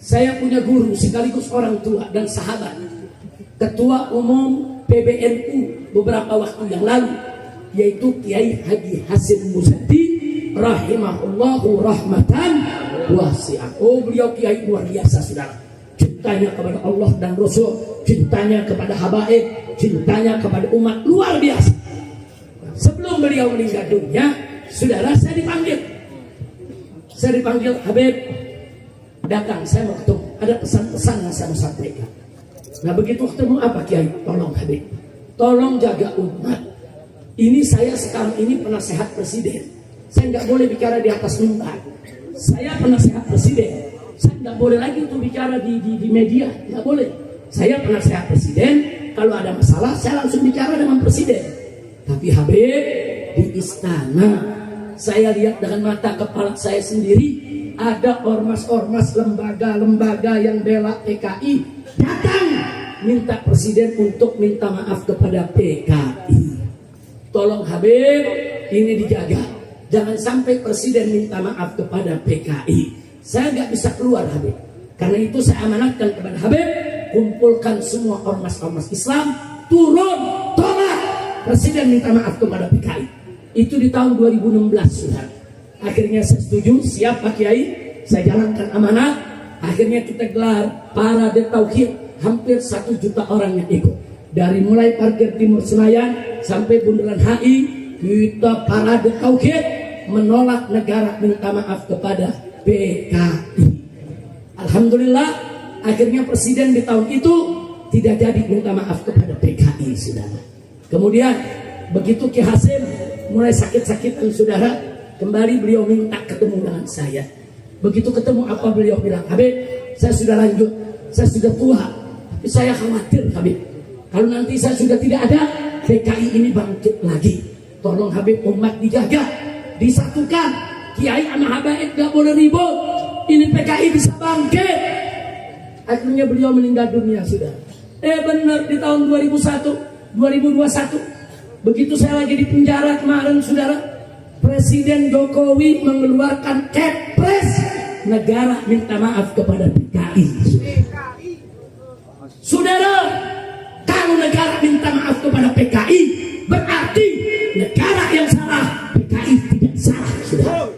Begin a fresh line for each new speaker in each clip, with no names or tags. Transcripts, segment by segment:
Saya punya guru sekaligus orang tua dan sahabat, Ketua Umum PBNU beberapa waktu yang lalu, yaitu Kiai Haji Hasim Muzadi rahimahullahu rahmatan wasi'ah. Oh, beliau kiai luar biasa, saudara. Cintanya kepada Allah dan Rasul, cintanya kepada habaib, cintanya kepada umat luar biasa. Sebelum beliau meninggal dunia, saudara, saya dipanggil Habib, datang, saya mau ketemu, ada pesan-pesan yang saya mau sampaikan. Nah, begitu ketemu, apa Kiai? Tolong Habib, tolong jaga umat. Ini saya sekarang ini penasehat presiden. Saya nggak boleh bicara di atas mimbar. Saya penasehat presiden. Saya nggak boleh lagi untuk bicara di media, nggak boleh. Saya penasehat presiden. Kalau ada masalah, saya langsung bicara dengan presiden. Tapi Habib, di istana, saya lihat dengan mata kepala saya sendiri, ada ormas-ormas, lembaga-lembaga yang bela PKI datang minta presiden untuk minta maaf kepada PKI. Tolong Habib, ini dijaga. Jangan sampai presiden minta maaf kepada PKI. Saya nggak bisa keluar Habib. Karena itu saya amanatkan kepada Habib, kumpulkan semua ormas-ormas Islam, turun, tolak presiden minta maaf kepada PKI. Itu di tahun 2016 sudah. Akhirnya saya setuju, siap Pak Kiai, saya jalankan amanah. Akhirnya kita gelar parade tauhid, hampir 1 juta orang yang ikut. Dari mulai parkir Timur Senayan sampai Bundaran HI, kita parade tauhid menolak negara minta maaf kepada PKI. Alhamdulillah, akhirnya presiden di tahun itu tidak jadi minta maaf kepada PKI, saudara. Kemudian begitu Ki Hasim mulai sakit-sakitan, saudara, kembali beliau minta ketemu dengan saya. Begitu ketemu, apa beliau bilang? Habib, saya sudah lanjut, saya sudah tua, tapi saya khawatir Habib, kalau nanti saya sudah tidak ada, PKI ini bangkit lagi. Tolong Habib, umat dijaga, disatukan. Kiai sama habaib gak boleh ribut. Ini PKI bisa bangkit. Akhirnya beliau meninggal dunia, sudah. Benar, di tahun 2021. Begitu saya lagi di penjara kemarin, saudara, Presiden Jokowi mengeluarkan kepres negara minta maaf kepada PKI. Saudara, kalau negara minta maaf kepada PKI, berarti negara yang salah, PKI tidak salah, saudara.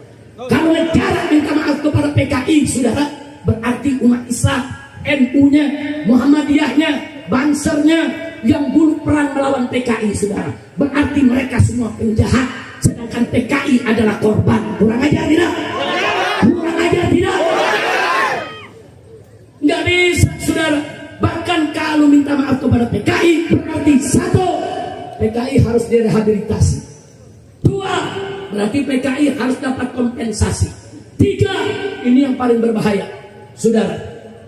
Kalau negara minta maaf kepada PKI, saudara, berarti umat Islam, NU-nya, Muhammadiyahnya, Bansernya yang dulu perang melawan PKI, saudara, berarti mereka semua penjahat, sedangkan PKI adalah korban. Kurang ajar tidak? Kurang ajar tidak? Nggak bisa, saudara. Bahkan kalau minta maaf kepada PKI, berarti 1, PKI harus direhabilitasi. 2, berarti PKI harus dapat kompensasi. 3, ini yang paling berbahaya, saudara.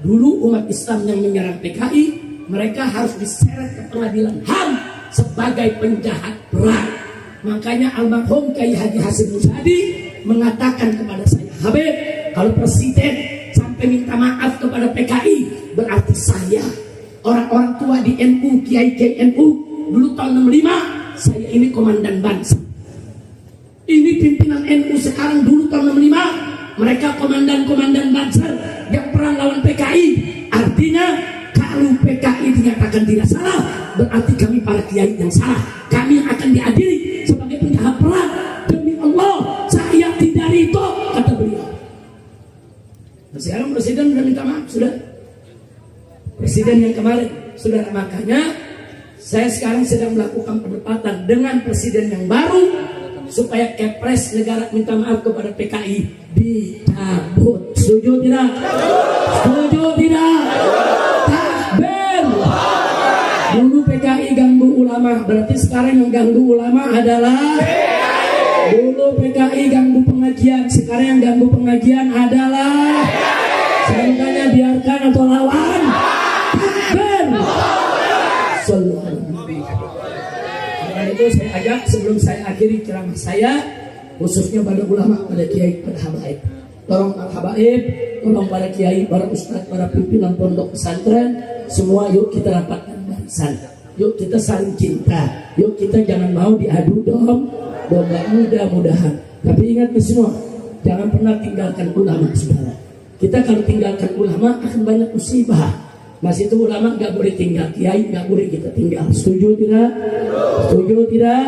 Dulu umat Islam yang menyerang PKI, mereka harus diseret ke pengadilan HAM sebagai penjahat berat. Makanya almarhum Kiai Haji Hasim Muzadi mengatakan kepada saya, Habib, kalau presiden sampai minta maaf kepada PKI, berarti saya, orang-orang tua di NU, Kiai NU, dulu tahun 65, saya ini komandan Banser. Ini pimpinan NU sekarang, dulu tahun 65, mereka komandan-komandan Banser yang perang lawan PKI. Artinya, kalau PKI dinyatakan tidak salah, berarti kami para kiai yang salah. Kami akan diadili sebagai penjahat perang. Demi Allah, saya tidak ridho, kata beliau. Nah, sekarang presiden sudah minta maaf, sudah. Presiden yang kemarin, saudara, makanya saya sekarang sedang melakukan pendekatan dengan presiden yang baru supaya kepres negara minta maaf kepada PKI dicabut. Setuju tidak? Setuju tidak? Takbir. Dulu PKI ganggu ulama, berarti sekarang yang ganggu ulama adalah dulu PKI ganggu pengajian, sekarang yang ganggu pengajian adalah saya tanya, biarkan atau lawan? Takbir. Karena itu saya ajak, sebelum saya akhiri ceramah saya, khususnya pada ulama, pada kiai, pada habaib, tolong para habaib, tolong para kiai, para ustadz, para pimpinan pondok pesantren, semua yuk kita rapatkan barisan, yuk kita saling cinta, yuk kita jangan mau diadu domba, mudah-mudahan. Tapi ingat semua, jangan pernah tinggalkan ulama, saudara. Kita kalau tinggalkan ulama akan banyak musibah. Masih itu ulama nggak boleh tinggal, kiai nggak boleh kita tinggal. Setuju tidak? Setuju tidak?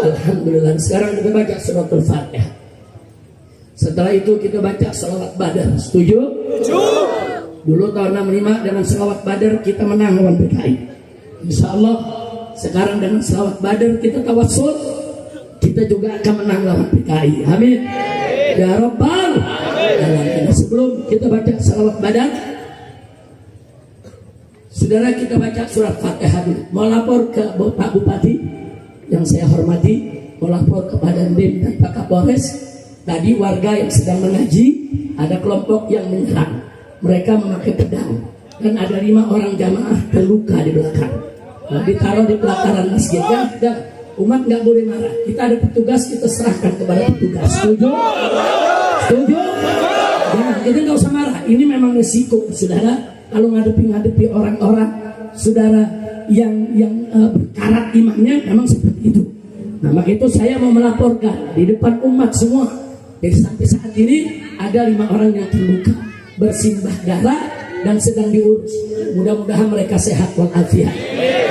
Alhamdulillah. Sekarang kita baca suratul Fatihah. Setelah itu kita baca salawat badar. Setuju? Setuju. Dulu tahun 65 dengan salawat badar kita menang lawan PKI. Insya Allah sekarang dengan salawat badar kita tawassul, kita juga akan menang lawan PKI. Amin. Ya Rabbal Alamin. Sebelum kita baca salawat badar, saudara, kita baca surat Fatihah dulu. Mau lapor ke Pak Bupati yang saya hormati, mau lapor kepada Dandim dan Pak Kapolres. Tadi warga yang sedang mengaji, ada kelompok yang menyerang. Mereka memakai pedang dan ada 5 orang jamaah terluka di belakang. Nah, ditaruh di pelataran masjid. Dan umat nggak boleh marah. Kita ada petugas, kita serahkan kepada petugas. Setuju? Setuju? Jangan, kita nggak usah marah. Ini memang resiko, saudara. Kalau ngadepi orang-orang, saudara yang berkarat imannya, memang seperti itu. Nah, maka itu saya mau melaporkan di depan umat semua. Jadi sampai saat ini ada 5 orang yang terluka, bersimbah darah dan sedang diurus. Mudah-mudahan mereka sehat walafiat.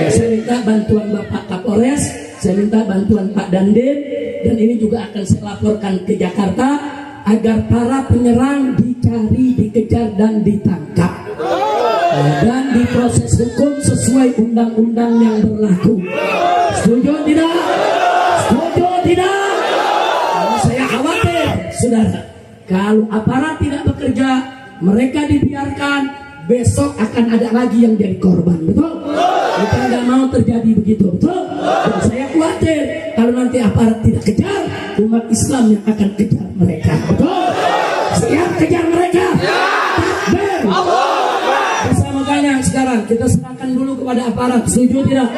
Ya, saya minta bantuan Bapak Kapolres, saya minta bantuan Pak Dandim, dan ini juga akan saya laporkan ke Jakarta agar para penyerang dicari, dikejar dan ditangkap. Dan diproses hukum sesuai undang-undang yang berlaku. Setuju tidak? Setuju tidak? Saya khawatir, saudara, kalau aparat tidak bekerja, mereka dibiarkan, besok akan ada lagi yang jadi korban. Betul? Kita nggak mau terjadi begitu. Betul? Dan saya khawatir kalau nanti aparat tidak kejar, umat Islam yang akan kejar mereka. Betul? Siap kejar mereka? Takbir! Makanya sekarang kita serahkan dulu kepada aparat. Setuju tidak?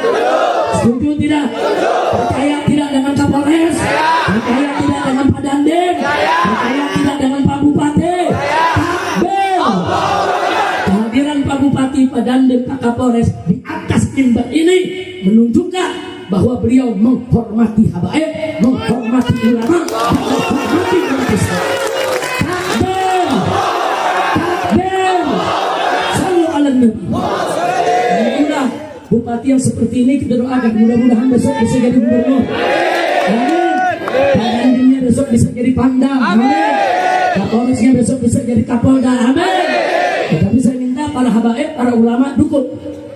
Setuju tidak? Percaya tidak dengan Kapolres? Percaya tidak dengan Pak Dandim? Percaya tidak dengan Pak Bupati? Takbir! Kehadiran Pak Bupati, Pak Dandim, Pak Kapolres di atas mimbar ini menunjukkan bahwa beliau menghormati habaib, menghormati ulama, dan menghormati umat Islam. Mudah-mudahan bupati yang seperti ini kita doakan, mudah-mudahan besok bisa jadi gubernur. Amin. Pandemnya besok bisa jadi Pangdam. Amin. Kapolresnya besok bisa jadi Kapolda. Amin. Tetapi saya minta para habaib, para ulama dukung.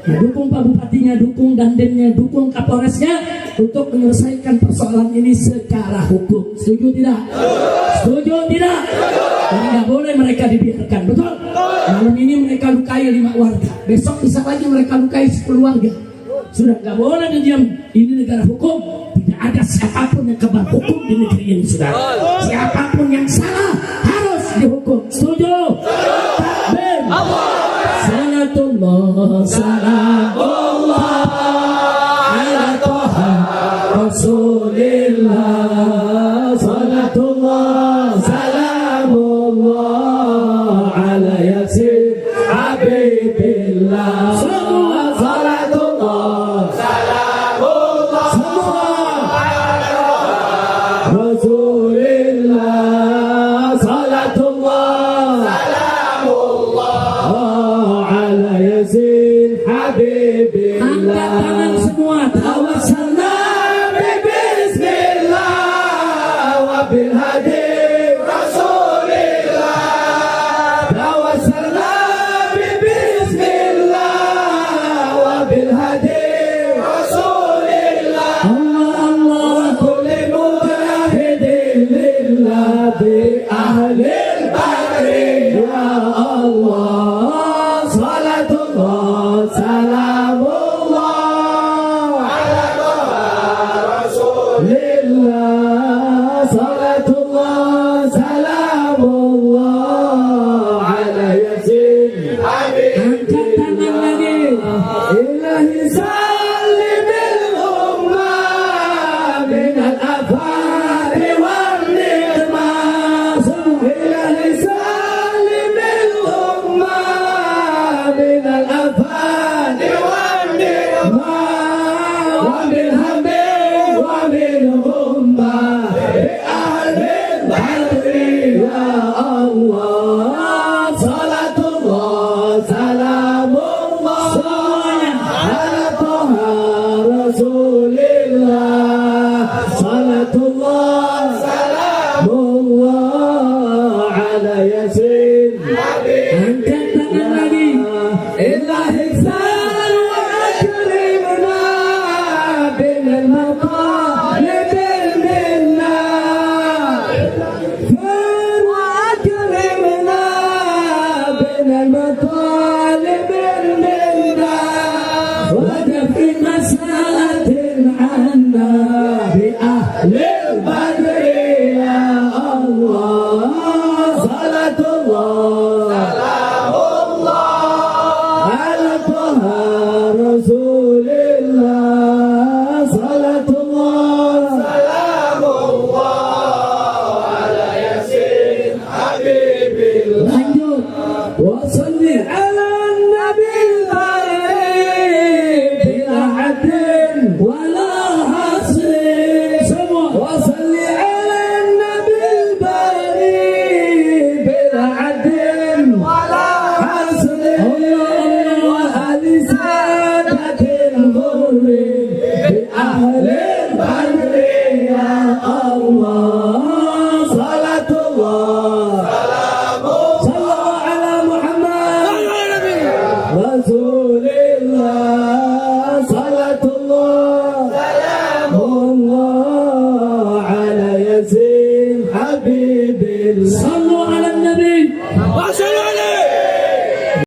Ya, dukung Pak Bupatinya, dukung Dandemnya, dukung Kapolresnya untuk menyelesaikan persoalan ini secara hukum. Setuju tidak? Setuju tidak? Dan nggak boleh mereka dibiarkan. Betul? Malam ini mereka lukai 5 warga, besok bisa lagi mereka lukai 10 warga. Sudah nggak boleh diam. Ini negara hukum, tidak ada siapapun yang kebal hukum di negeri ini, saudara. Siapapun yang salah harus dihukum. Setuju? Takbir! Salatullah, salamullah ala Toha Rasulillah. Salatullah, salamullah ala Yasin Habibillah. Salatullah, salamullah ala Rasulillah. Salatullah, salamullah ala Yasin Habibillah. Angkat tangan semua, tawassalna bismillah wa bil hadi ahlil badri ya Allah. Salatullah, salamullah ala Rasulillah. Salatullah, salamullah ala Yasin Habib. Angkat tangan lagi. Ilahi salimil ummah minal afari wal ni'mah. Ilahi salimil ummah minal afari wal ni'mah. Wa bil habib wa bil ummah bi ahlil badri ya Allah. مطالب منا ودفع مسألة عنا بأهل البدر يا الله صلاة الله سلام الله على طه رسول الله صلاة الله سلام الله على ياسين حبيب الله وصل على النبي الغريب بلا عد ولا حصر وصل على النبي البريء بلا عد ولا حصر وآل سادة الغر بأهل البدر يا الله